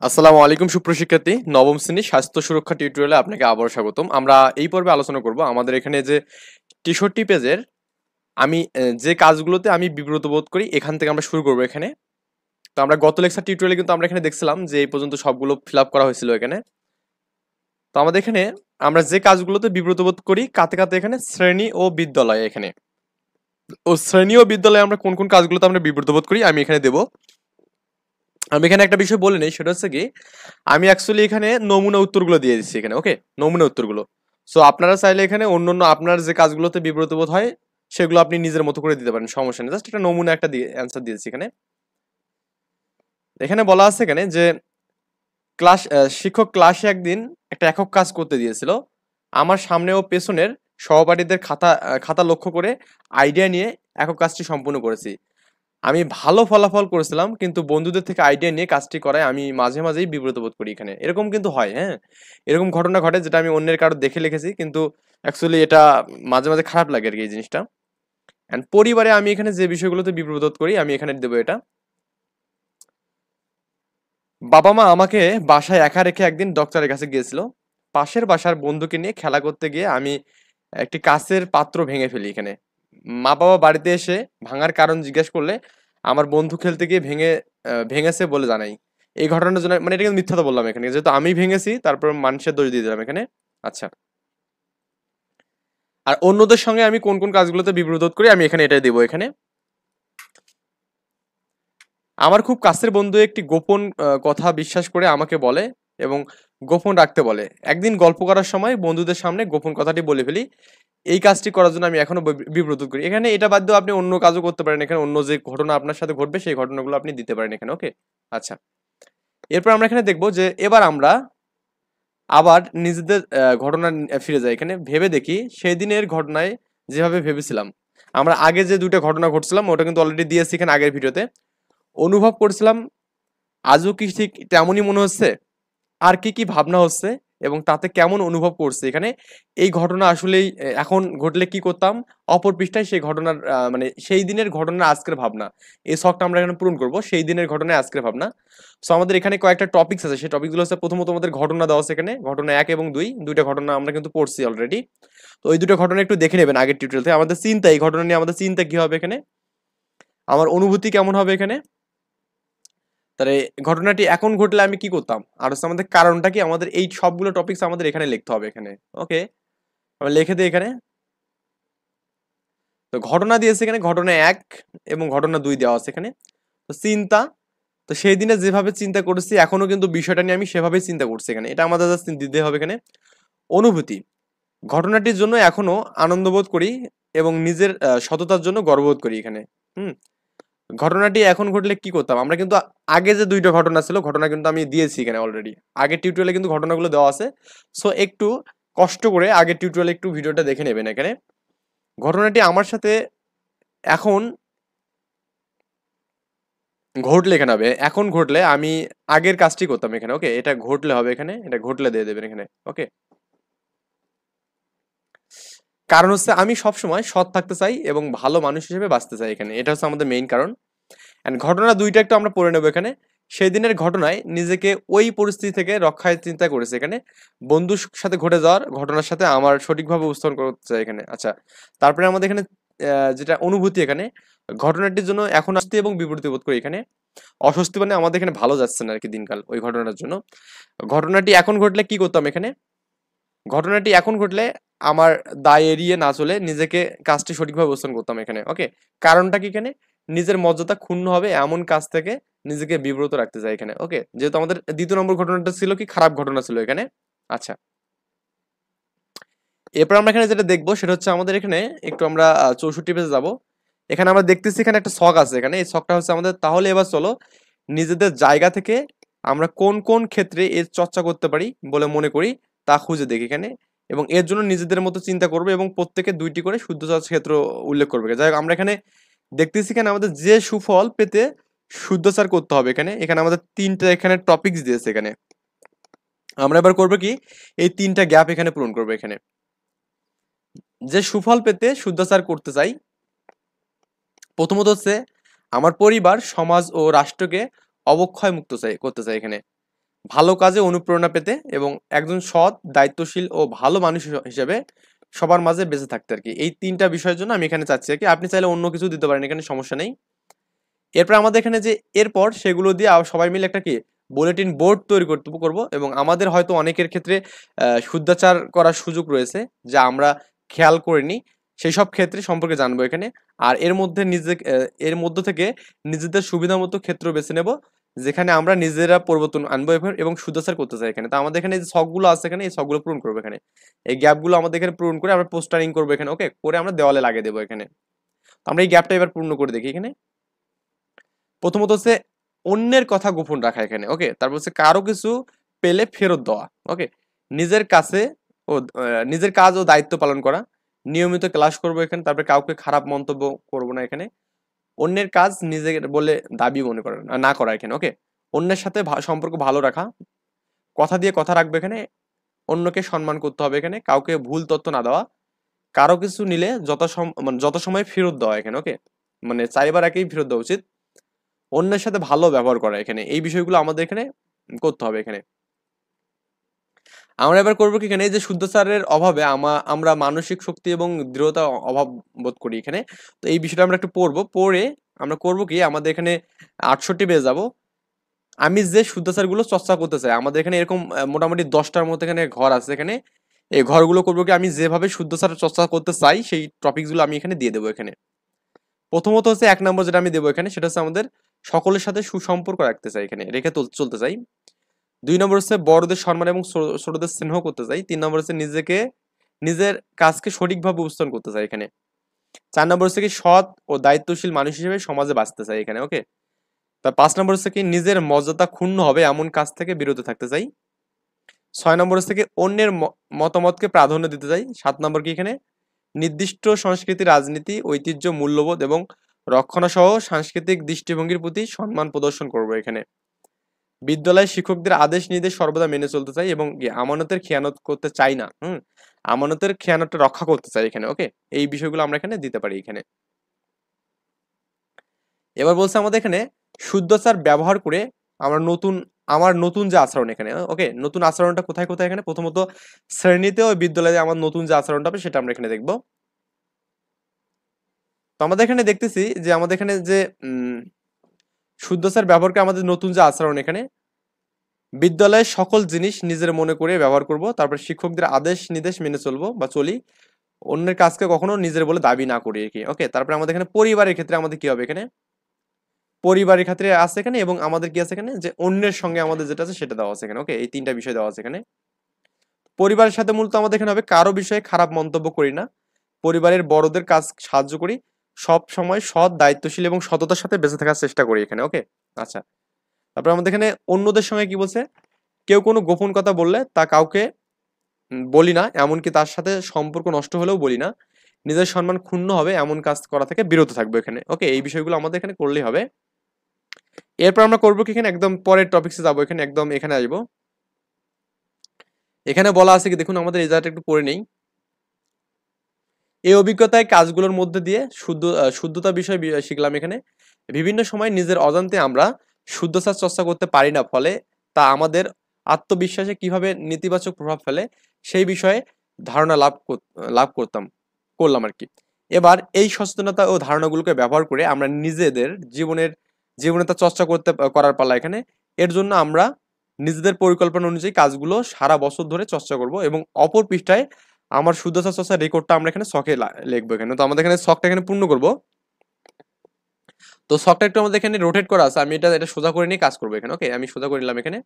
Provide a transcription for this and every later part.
আসসালামু আলাইকুম সুপ্রশিক্ষার্থী, নবম শ্রেণী স্বাস্থ্য সুরক্ষা টিউটোরিয়ালে আপনাকে আবারও স্বাগতম। আমরা এই পর্বে আলোচনা করব আমাদের এখানে যে 63 পেজের আমি যে কাজগুলোতে আমি বিব্রত বোধ করি এখান থেকে আমরা শুরু করব এখানে। তো আমরা গত লেকচার টিউটোরিয়ালে কিন্তু আমরা এখানে দেখছিলাম যে এই পর্যন্ত সবগুলো ফিল আপ করা হয়েছিল এখানে। তো আমাদের এখানে আমরা যে কাজগুলোতে বিব্রত বোধ করি কাতে কাতে এখানে শ্রেণী ও বিদ্যালয়ে এখানে শ্রেণী ও বিদ্যালয়ে আমরা কোন কোন কাজগুলোতে আমরা বিব্রত বোধ করি আমি এখানে দেব। আমি এখানে একটা বিষয় বলে নেই, সেটা হচ্ছে কি আমি অ্যাকচুয়ালি এখানে নমুনা উত্তরগুলো দিয়ে দিচ্ছি এখানে। ওকে, নমুনা উত্তরগুলো। সো আপনারা চাইলে এখানে অন্য আপনার যে কাজগুলোতে বিব্রত বোধ হয় সেগুলো আপনি নিজের মতো করে দিতে পারেন, সমস্যা নেই। জাস্ট একটা নমুনা একটা দিয়ে অ্যান্সার দিয়েছি এখানে। এখানে বলা আছে এখানে যে শিক্ষক ক্লাসে একদিন একটা একক কাজ করতে দিয়েছিল। আমার সামনে ও পেছনের সহপাঠীদের খাতা লক্ষ্য করে আইডিয়া নিয়ে একক কাজটি সম্পূর্ণ করেছি। আমি ভালো ফলাফল করেছিলাম, কিন্তু বন্ধুদের থেকে আইডিয়া নিয়ে কাজটি করায় আমি মাঝে মাঝেই বিব্রত বোধ করি এখানে। এরকম কিন্তু হয়, হ্যাঁ, এরকম ঘটনা ঘটে যেটা আমি অন্যের কারো দেখে লিখেছি, কিন্তু অ্যাকচুয়ালি এটা মাঝে মাঝে খারাপ লাগে আর কি এই জিনিসটা। অ্যান্ড পরিবারে আমি এখানে যে বিষয়গুলোতে বিব্রত বোধ করি আমি এখানে দেবো এটা। বাবা মা আমাকে বাসায় একা রেখে একদিন ডক্টরের কাছে গিয়েছিল। পাশের বাসার বন্ধুকে নিয়ে খেলা করতে গিয়ে আমি একটি কাঁচের পাত্র ভেঙে ফেলি এখানে। মা বাবা বাড়িতে এসে ভাঙার কারণ জিজ্ঞেস করলে আমার বন্ধু খেলতে গিয়ে ভেঙেছে বলে জানাই। এই ঘটনার জন্য মানে এটা কিন্তু মিথ্যা তো বললাম এখানে, যেহেতু আমি ভেঙেছি তারপর মানুষের দোষ দিয়ে দিলাম এখানে। আচ্ছা, আর অন্যদের সঙ্গে আমি কোন কোন কাজগুলোতে বিব্রত বোধ করি আমি এখানে এটাই দেবো এখানে। আমার খুব কাছের বন্ধু একটি গোপন কথা বিশ্বাস করে আমাকে বলে এবং গোপন রাখতে বলে। একদিন গল্প করার সময় বন্ধুদের সামনে গোপন কথাটি বলে ফেলি। এই কাজটি করার জন্য আমি এখনো বিব্রত বোধ করি। এখানে এটা বাদ দিয়েও আপনি অন্য কাজও করতে পারেন এখানে, অন্য যে ঘটনা আপনার সাথে ঘটবে সেই ঘটনাগুলো আপনি দিতে পারেন এখানে। ওকে, আচ্ছা, এরপর আমরা এখানে দেখবো যে এবার আমরা আবার নিজেদের ঘটনা ফিরে যাই এখানে। ভেবে দেখি সেই দিনের ঘটনায় যেভাবে ভেবেছিলাম। আমরা আগে যে দুইটা ঘটনা ঘটছিলাম ওটা কিন্তু অলরেডি দিয়েছি এখানে আগের ভিডিওতে। অনুভব করছিলাম আজও কি ঠিক তেমনই মনে হচ্ছে, আর কি কি ভাবনা হচ্ছে এবং তাতে কেমন অনুভব করছে এখানে। এই ঘটনা আসলেই এখন ঘটলে কি করতাম, অপর পৃষ্ঠায় সেই ঘটনার মানে সেই দিনের ঘটনার আজকের ভাবনা। এই শখটা আমরা এখানে পূরণ করব, সেই দিনের ঘটনায় আজকের ভাবনা। সো আমাদের এখানে কয়েকটা টপিকস আছে, সেই টপিকগুলো হচ্ছে প্রথমত আমাদের ঘটনা দেওয়া আছে এখানে, ঘটনা 1 এবং 2, দুইটা ঘটনা আমরা কিন্তু পড়ছি অলরেডি। তো ওই দুটো ঘটনা একটু দেখে নেবেন আগের টিউটোরিয়াল থেকে। আমাদের চিন্তা, এই ঘটনা নিয়ে আমাদের চিন্তা কি হবে এখানে, আমার অনুভূতি কেমন হবে এখানে, তাহলে ঘটনাটি এখন ঘটলে আমি কি করতাম, আর হচ্ছে আমাদের কারণটা কি, আমাদের এই সবগুলো টপিকস আমাদের এখানে লিখতে হবে এখানে। ওকে, আমরা লিখে দিই এখানে। তো ঘটনা দিয়েছে এখানে, ঘটনা 1 এবং ঘটনা 2 দেওয়া আছে এখানে। তো চিন্তা, তো সেই দিনে যেভাবে চিন্তা করেছি এখনো কিন্তু বিষয়টা নিয়ে আমি সেভাবেই চিন্তা করছি এখানে, এটা আমাদের জাস্ট দিতে হবে এখানে। অনুভূতি, ঘটনাটির জন্য এখনো আনন্দ বোধ করি এবং নিজের সততার জন্য গর্ববোধ করি এখানে। হুম, ঘটনাটি এখন ঘটলে কি করতাম, আমরা কিন্তু আগে যে দুইটা ঘটনা ছিল ঘটনা কিন্তু আমি দিয়েছি এখানে অলরেডি, আগের টিউটোরিয়ালে কিন্তু ঘটনাগুলো দেওয়া আছে। সো একটু কষ্ট করে আগের টিউটোরিয়ালে একটু ভিডিওটা দেখে নেবেন এখানে। ঘটনাটি আমার সাথে এখন ঘটলে এখানে হবে, এখন ঘটলে আমি আগের কাজটি করতাম এখানে। ওকে, এটা ঘটলে হবে এখানে, এটা ঘটলে দিয়ে দেবেন এখানে। ওকে, কারণ হচ্ছে আমি সবসময় সৎ থাকতে চাই এবং ভালো মানুষ হিসেবে বাঁচতে চাই এখানে, এটা হচ্ছে আমাদের মেইন কারণ। এন্ড ঘটনা 2টা একটু আমরা পড়ে নেবো এখানে। সেই দিনের ঘটনায় নিজেকে ওই পরিস্থিতি থেকে রক্ষায় চিন্তা করেছে এখানে। বন্ধুর সাথে ঘটে যাওয়ার ঘটনার সাথে আমার সঠিকভাবে উপস্থাপন করতে চাই এখানে। আচ্ছা, তারপরে আমাদের এখানে যেটা অনুভূতি এখানে, ঘটনাটির জন্য এখন অস্বস্তি এবং বিব্রতি বোধ করি এখানে। অস্বস্তি মানে আমাদের এখানে ভালো যাচ্ছে না আর কি দিনকাল ওই ঘটনার জন্য। ঘটনাটি এখন ঘটলে কি করতাম এখানে, ঘটনাটি এখন ঘটলে আমার দায় এড়িয়ে না চলে নিজেকে কাজটি সঠিকভাবে উপস্থাপন করতাম এখানে। ওকে, কারণটা কি এখানে, নিজের মর্যাদা ক্ষুণ্ণ হবে এমন কাজ থেকে নিজেকে বিব্রত রাখতে চাই এখানে। ওকে, যেহেতু আমাদের 2 নম্বর ঘটনাটা ছিল কি খারাপ ঘটনা ছিল এখানে। আচ্ছা, এরপর আমরা এখানে যেটা দেখবো সেটা হচ্ছে আমাদের এখানে একটু আমরা 64 পেজে যাব। এখানে আমরা দেখতেছি এখানে একটা ছক আছে এখানে, এই ছকটা হচ্ছে আমাদের, তাহলে এবার চলো নিজেদের জায়গা থেকে আমরা কোন কোন ক্ষেত্রে এর চর্চা করতে পারি বলে মনে করি তা খুঁজে দেখি এখানে, এবং এর জন্য নিজেদের মতো চিন্তা করবে এবং প্রত্যেকে 2টি করে শুদ্ধতার ক্ষেত্র উল্লেখ করবে। যাই হোক, আমরা এখানে দেখতেছি এখানে আমাদের যে সুফল পেতে শুদ্ধচার করতে হবে এখানে। এখানে আমাদের 3টা এখানে টপিকস দিয়েছে এখানে। আমরা এবার করবো কি, এই 3টা গ্যাপ এখানে পূরণ করবো এখানে। যে সুফল পেতে শুদ্ধাচার করতে চাই, প্রথমত হচ্ছে আমার পরিবার, সমাজ ও রাষ্ট্রকে অবক্ষয় মুক্ত করতে চাই এখানে। ভালো কাজে অনুপ্রেরণা পেতে এবং একজন সৎ, দায়িত্বশীল ও ভালো মানুষ হিসেবে সবার মাঝে বেঁচে থাকতে আর কি। এই ৩টা বিষয়ের জন্য আমি এখানে চাচ্ছি আর কি। আপনি চাইলে অন্য কিছু দিতে পারেন, এখানে সমস্যা নেই। এরপর আমাদের এখানে যে এরপর সেগুলো দিয়ে সবাই মিলে একটা কি বুলেটিন বোর্ড তৈরি করব এবং আমাদের হয়তো অনেকের ক্ষেত্রে শুদ্ধাচার করার সুযোগ রয়েছে যা আমরা খেয়াল করিনি, সেই সব ক্ষেত্রে সম্পর্কে জানবো এখানে। আর এর মধ্য থেকে নিজেদের সুবিধা মতো ক্ষেত্র বেছে নেব যেখানে আমরা নিজেরা পরিবর্তন আনবো এবং শুদ্ধাচার করতে চাই এখানে। তো আমাদের এখানে যে ছকগুলো আছে এখানে, এই ছকগুলো পূরণ করবো এখানে। এই গ্যাপগুলো আমাদের এখানে পূরণ করে আমরা পোস্টারিং করবো এখানে, ওকে, করে আমরা দেওয়ালে লাগিয়ে দেবো এখানে। তো আমরা এই গ্যাপটা এবার পূর্ণ করে দেখি এখানে। প্রথমত হচ্ছে অন্যের কথা গোপন রাখা এখানে, ওকে। তারপর হচ্ছে কারো কিছু পেলে ফেরত দেওয়া, ওকে। নিজের কাছে ও নিজের কাজ ও দায়িত্ব পালন করা, নিয়মিত ক্লাস করবো এখানে। তারপরে কাউকে খারাপ মন্তব্য করবো না এখানে। অন্যের কাজ নিজের বলে দাবি মনে করা না করা এখানে, ওকে। অন্যের সাথে সম্পর্ক ভালো রাখা, কথা দিয়ে কথা রাখবে এখানে। অন্যকে সম্মান করতে হবে এখানে। কাউকে ভুল তথ্য না দেওয়া, কারো কিছু নিলে যত সময় ফেরত দেওয়া এখানে, ওকে। মানে চাইবার আগেই ফেরত দেওয়া উচিত। অন্যের সাথে ভালো ব্যবহার করা এখানে, এই বিষয়গুলো আমাদের এখানে করতে হবে এখানে। আমরা এবার করবো কি এখানে, এই যে শুদ্ধাচারের অভাবে আমরা মানসিক শক্তি এবং দৃঢ়তা অভাব বোধ করি এখানে। তো এই বিষয়টা আমরা একটু পড়বো, পড়ে আমরা করবো কি আমাদের এখানে 68 পেয়ে যাব। আমি যে শুদ্ধাচারগুলো চর্চা করতে চাই, আমাদের এখানে এরকম মোটামুটি 10টার মতো এখানে ঘর আছে এখানে। এই ঘরগুলো করবো কি, আমি যেভাবে শুদ্ধাচার চর্চা করতে চাই সেই টপিকসগুলো আমি এখানে দিয়ে দেবো এখানে। প্রথমত হচ্ছে 1 নম্বর যেটা আমি দেবো এখানে, সেটা হচ্ছে আমাদের সকলের সাথে সুসম্পর্ক রাখতে চাই এখানে, রেখে চলতে চাই। 2 নম্বর হচ্ছে বড়দের সম্মান এবং ছোটদের স্নেহ করতে চাই। 3 নম্বর হচ্ছে নিজের কাজকে সঠিকভাবে উপস্থাপন করতে চাই এখানে। 4 নম্বর হচ্ছে কি সৎ ও দায়িত্বশীল মানুষ হিসেবে সমাজে বাঁচতে চাই এখানে, ওকে। তা 5 নম্বর হচ্ছে কি নিজের মর্যাদা ক্ষুণ্ণ হবে এমন কাজ থেকে বিরত থাকতে চাই। 6 নম্বর হচ্ছে কি অন্যের মতামতকে প্রাধান্য দিতে চাই। 7 নম্বর কি এখানে নির্দিষ্ট সংস্কৃতি, রাজনীতি, ঐতিহ্য, মূল্যবোধ এবং রক্ষণাসহ সাংস্কৃতিক দৃষ্টিভঙ্গির প্রতি সম্মান প্রদর্শন করব এখানে। বিদ্যালয়ে শিক্ষকদের আদেশ নির্দেশ সর্বদা মেনে চলতে চাই এবং আমানতের খেয়ানত করতে চাই না। আমানতের খেয়ানতটা রক্ষা করতে চাই এখানে, ওকে। এই বিষয়গুলো আমরা এখানে দিতে পারি এখানে। এবার বলছে আমাদের এখানে শুদ্ধাচার ব্যবহার করে আমার নতুন যে আচরণ এখানে, ওকে, নতুন আচরণটা কোথায় কোথায় এখানে। প্রথমত শ্রেণীতে ও বিদ্যালয়ে আমার নতুন যে আচরণটা হবে সেটা আমরা এখানে দেখব। তো আমাদের এখানে দেখতেছি যে আমাদের এখানে যে শুদ্ধাচার ব্যবহার করে আমাদের নতুন যে আচরণ এখানে, বিদ্যালয়ের সকল জিনিস নিজের মনে করে ব্যবহার করব। তারপর শিক্ষকদের আদেশ নির্দেশ মেনে চলবো বা চলি। অন্যের কাজকে কখনো নিজের বলে দাবি না করি আর কি, ওকে। তারপরে আমাদের এখানে পরিবারের ক্ষেত্রে আমাদের কি হবে এখানে, পরিবারের ক্ষেত্রে আছে এখানে এবং আমাদের কি আছে এখানে যে অন্যের সঙ্গে আমাদের যেটা আছে সেটা দেওয়া আছে এখানে, ওকে। এই 3টা বিষয় দেওয়া আছে এখানে। পরিবারের সাথে মূলত আমাদের এখানে হবে কারো বিষয়ে খারাপ মন্তব্য করি না, পরিবারের বড়দের কাজ সাহায্য করি, সব সময় সৎ, দায়িত্বশীল এবং সততার সাথে বেঁচে থাকার চেষ্টা করি এখানে, ওকে। আচ্ছা, তারপর আমাদের এখানে অন্যদের সঙ্গে কি বলছে, কেউ কোনো গোপন কথা বললে তা কাউকে বলি না, এমনকি তার সাথে সম্পর্ক নষ্ট হলেও বলি না। নিজের সম্মান ক্ষুণ্ণ হবে এমন কাজ করা থেকে বিরত থাকবো এখানে, ওকে। এই বিষয়গুলো আমাদের এখানে করলেই হবে। এরপর আমরা করবো কি এখানে একদম পরের টপিক্সে যাবো এখানে, একদম এখানে আসবো। এখানে বলা আছে কি দেখুন, আমাদের এই জায়গাটা একটু পড়ে নেই। এই অভিজ্ঞতায় কাজগুলোর মধ্যে দিয়ে শুদ্ধতা বিষয় শিখলাম এখানে। বিভিন্ন সময় নিজের অজান্তে আমরা শুদ্ধতার চর্চা করতে পারি না, ফলে তা আমাদের আত্মবিশ্বাসে কিভাবে নেতিবাচক প্রভাব ফেলে সেই বিষয়ে ধারণা করলাম আর কি। এবার এই সচেতনতা ও ধারণাগুলোকে ব্যবহার করে আমরা নিজেদের জীবনে তা চর্চা করার পালা এখানে। এর জন্য আমরা নিজেদের পরিকল্পনা অনুযায়ী কাজগুলো সারা বছর ধরে চর্চা করব এবং অপর পৃষ্ঠায় আমার শুদ্ধতা চর্চার রেকর্ডটা আমরা এখানে ছকে লিখবো এখানে। তো আমাদের এখানে ছকটা এখানে পূর্ণ করব। তো ছকটা একটু আমাদের এখানে রোটেট করা আছে, আমি এটা সোজা করে নিয়ে কাজ করবো এখানে, ওকে। আমি সোজা করে নিলাম এখানে।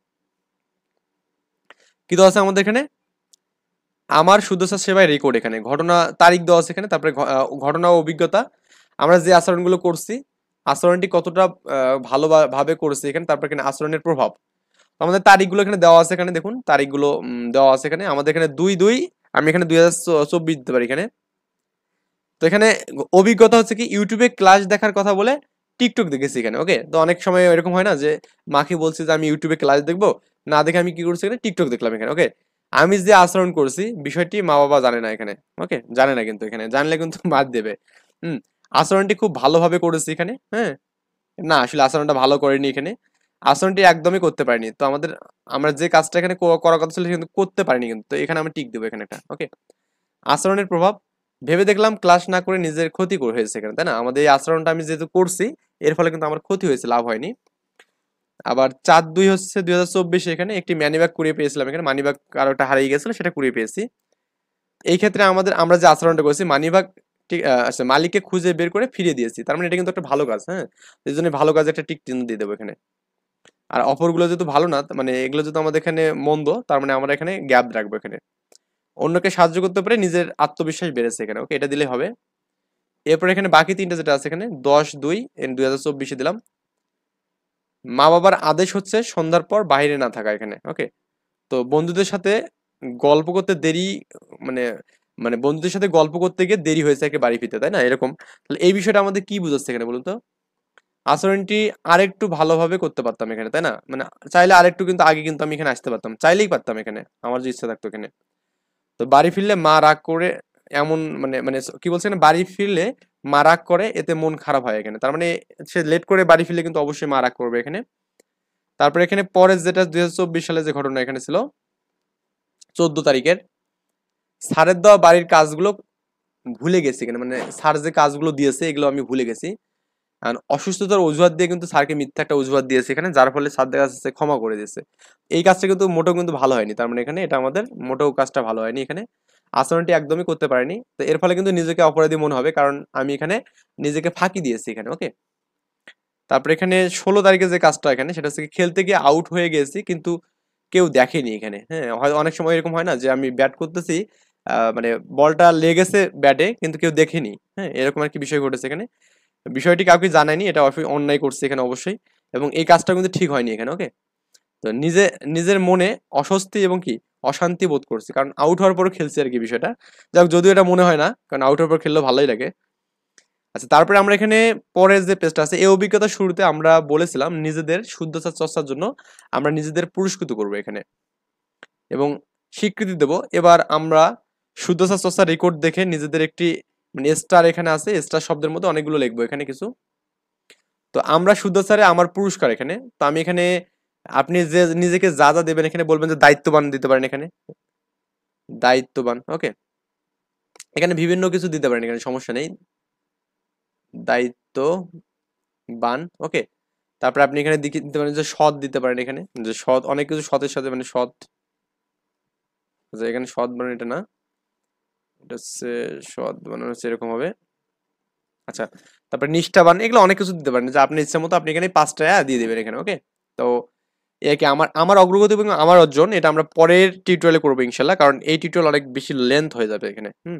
কি দেওয়া আছে আমাদের এখানে, আমার শুদ্ধতা সেবায় রেকর্ড এখানে, ঘটনা তারিখ দেওয়া আছে এখানে। তারপরে ঘটনা ও অভিজ্ঞতা, আমরা যে আচরণগুলো করছি আচরণটি কতটা ভালোভাবে করছি এখানে। তারপর এখানে আচরণের প্রভাব, আমাদের তারিখগুলো এখানে দেওয়া আছে এখানে, দেখুন তারিখগুলো দেওয়া আছে এখানে। আমাদের এখানে 2/2, আমি এখানে 2024 দিতে পারি এখানে। তো এখানে অভিজ্ঞতা হচ্ছে কি ইউটিউবে ক্লাস দেখার কথা বলে টিকটক দেখেছি এখানে, ওকে। তো অনেক সময় এরকম হয় না যে মাকে বলছি যে আমি ইউটিউবে ক্লাস দেখবো, না দেখে আমি কি করছি এখানে টিকটক দেখলাম এখানে, ওকে। আমি যে আচরণ করছি বিষয়টি মা বাবা জানে না এখানে, ওকে, জানে না, কিন্তু এখানে জানলে কিন্তু বাদ দেবে। আচরণটি খুব ভালোভাবে করেছি এখানে, হ্যাঁ, না আসলে আচরণটা ভালো করেনি এখানে। আচরণটি একদমই করতে পারিনি। তো আমরা যে কাজটা এখানে করার কথা ছিল কিন্তু করতে পারিনি কিন্তু। তো এখানে আমি টিক দেবো এখানে একটা। ওকে। আচরণের প্রভাব, ভেবে দেখলাম ক্লাস না করে নিজের ক্ষতি হয়েছে এখানে, তাই না? আমাদের এই আচরণটা আমি যেহেতু করছি, এর ফলে কিন্তু আমার ক্ষতি হয়েছে, লাভ হয়নি। আবার 4/2 হচ্ছে 2024 এখানে একটি মানিব্যাগ কুড়িয়ে পেয়েছিলাম, এখানে মানিব্যাগ কারোটা হারিয়ে গেছিল, সেটা কুড়িয়ে পেয়েছি। এই ক্ষেত্রে আমরা যে আচরণটা করেছি, মানিব্যাগ ঠিক আচ্ছা মালিককে খুঁজে বের করে ফিরিয়ে দিয়েছি, তার মানে এটা কিন্তু একটা ভালো কাজ, হ্যাঁ। এই জন্য ভালো কাজে একটা টিক চিহ্ন দিয়ে দেবো এখানে। আর অপরগুলো যেহেতু ভালো না, মানে এগুলো যেহেতু আমাদের এখানে মন্দ, তার মানে আমরা এখানে গ্যাপ রাখবো এখানে। অন্যকে সাহায্য করতে পারে নিজের আত্মবিশ্বাস বেড়েছে এখানে, ওকে, এটা দিলে হবে। এরপর এখানে বাকি তিনটা যেটা আছে এখানে 10/2 2024 দিলাম। মা বাবার আদেশ হচ্ছে সন্ধ্যার পর বাইরে না থাকা এখানে, ওকে। তো বন্ধুদের সাথে গল্প করতে দেরি, মানে মানে বন্ধুদের সাথে গল্প করতে গিয়ে দেরি হয়েছে একে বাড়ি ফিরতে, তাই না? এরকম। তাহলে এই বিষয়টা আমাদের কি বুঝাচ্ছে এখানে বলুন তো? আচরণটি আরেকটু ভালোভাবে করতে পারতাম এখানে, তাই না? মানে চাইলে আরেকটু কিন্তু আগে কিন্তু আমি এখানে আসতে পারতাম, চাইলেই পারতাম এখানে, আমার যে ইচ্ছা থাকতো এখানে। তো বাড়ি ফিরলে মা রাগ করে, এমন মানে মানে কি বলছে এখানে, বাড়ি ফিরলে মা রাগ করে এতে মন খারাপ হয় এখানে, তার মানে সে লেট করে বাড়ি ফিরলে কিন্তু অবশ্যই মা রাগ করবে এখানে। তারপরে এখানে পরে যেটা 2024 সালে যে ঘটনা এখানে ছিল 14 তারিখের, স্যারের দেওয়া বাড়ির কাজগুলো ভুলে গেছি এখানে, মানে স্যার যে কাজগুলো দিয়েছে এগুলো আমি ভুলে গেছি। আর অসুস্থতার অজুহাত দিয়ে কিন্তু স্যারকে মিথ্যা একটা অজুহাত দিয়েছে এখানে, যার ফলে স্যার দেখা যাচ্ছে ক্ষমা করে দিয়েছে। এই কাজটা কিন্তু মোটেও কিন্তু ভালো হয়নি, তার মানে এখানে এটা আমাদের মোটেও কাজটা ভালো হয়নি এখানে। আচরণটি একদমই করতে পারিনি, তো এর ফলে কিন্তু নিজেকে অপরাধী মনে হবে, কারণ আমি এখানে নিজেকে ফাঁকি দিয়েছি এখানে, ওকে। তারপরে এখানে 16 তারিখে যে কাজটা এখানে, সেটা হচ্ছে কি, খেলতে গিয়ে আউট হয়ে গেছি কিন্তু কেউ দেখেনি এখানে, হ্যাঁ। হয় অনেক সময় এরকম হয় না যে আমি ব্যাট করতেছি, মানে বলটা লেগেছে ব্যাটে কিন্তু কেউ দেখেনি, হ্যাঁ, এরকম আর কি বিষয় ঘটেছে এখানে। বিষয়টি কাউকে জানায়নি, এটা অন্যায় করছে এখানে অবশ্যই, এবং এই কাজটা কিন্তু ঠিক হয়নি এখানে, ওকে। তো নিজের মনে অস্বস্তি এবং কি অশান্তি বোধ করছি, কারণ আউট হওয়ার পরও খেলছি আর কি বিষয়টা। যাক, যদিও এটা মনে হয় না, কারণ আউট হওয়ার পর খেললেও ভালোই লাগে। আচ্ছা, তারপরে আমরা এখানে পরের যে পেজটা আছে, এই অভিজ্ঞতা শুরুতে আমরা বলেছিলাম নিজেদের শুদ্ধতা চর্চার জন্য আমরা নিজেদের পুরস্কৃত করব এখানে এবং স্বীকৃতি দেব। এবার আমরা শুদ্ধতা চর্চার রেকর্ড দেখে নিজেদের একটি, মানে স্টার এখানে আছে, স্টার শব্দের মধ্যে অনেকগুলো লিখবো এখানে কিছু। তো আমরা শুদ্ধচারে আমার পুরস্কার এখানে, তো আমি এখানে, আপনি যে নিজেকে যা যা দেবেন এখানে বলবেন যে দায়িত্ববান দিতে পারেন এখানে, দায়িত্ববান, ওকে। এখানে বিভিন্ন কিছু দিতে পারেন এখানে, সমস্যা নেই, দায়িত্ববান, ওকে। তারপরে আপনি এখানে দিতে পারেন যে সৎ দিতে পারেন এখানে, যে সৎ, অনেক কিছু সতের সাথে, মানে সৎ, যে এখানে সৎ বানানো এটা না, এটা হচ্ছে সৎ বানানো হচ্ছে এরকম হবে। আচ্ছা, তারপরে নিষ্ঠাবান, এগুলো অনেক কিছু দিতে পারেন, যে আপনি ইচ্ছা মতো আপনি এখানে 5টা দিয়ে দিবেন এখানে, ওকে। তো একে আমার আমার অগ্রগতি এবং আমার অর্জন, এটা আমরা পরের টিউটোরিয়ালে করবো ইনশাল্লাহ, কারণ এই টিউটোরিয়াল অনেক বেশি লেন্থ হয়ে যাবে এখানে, হুম।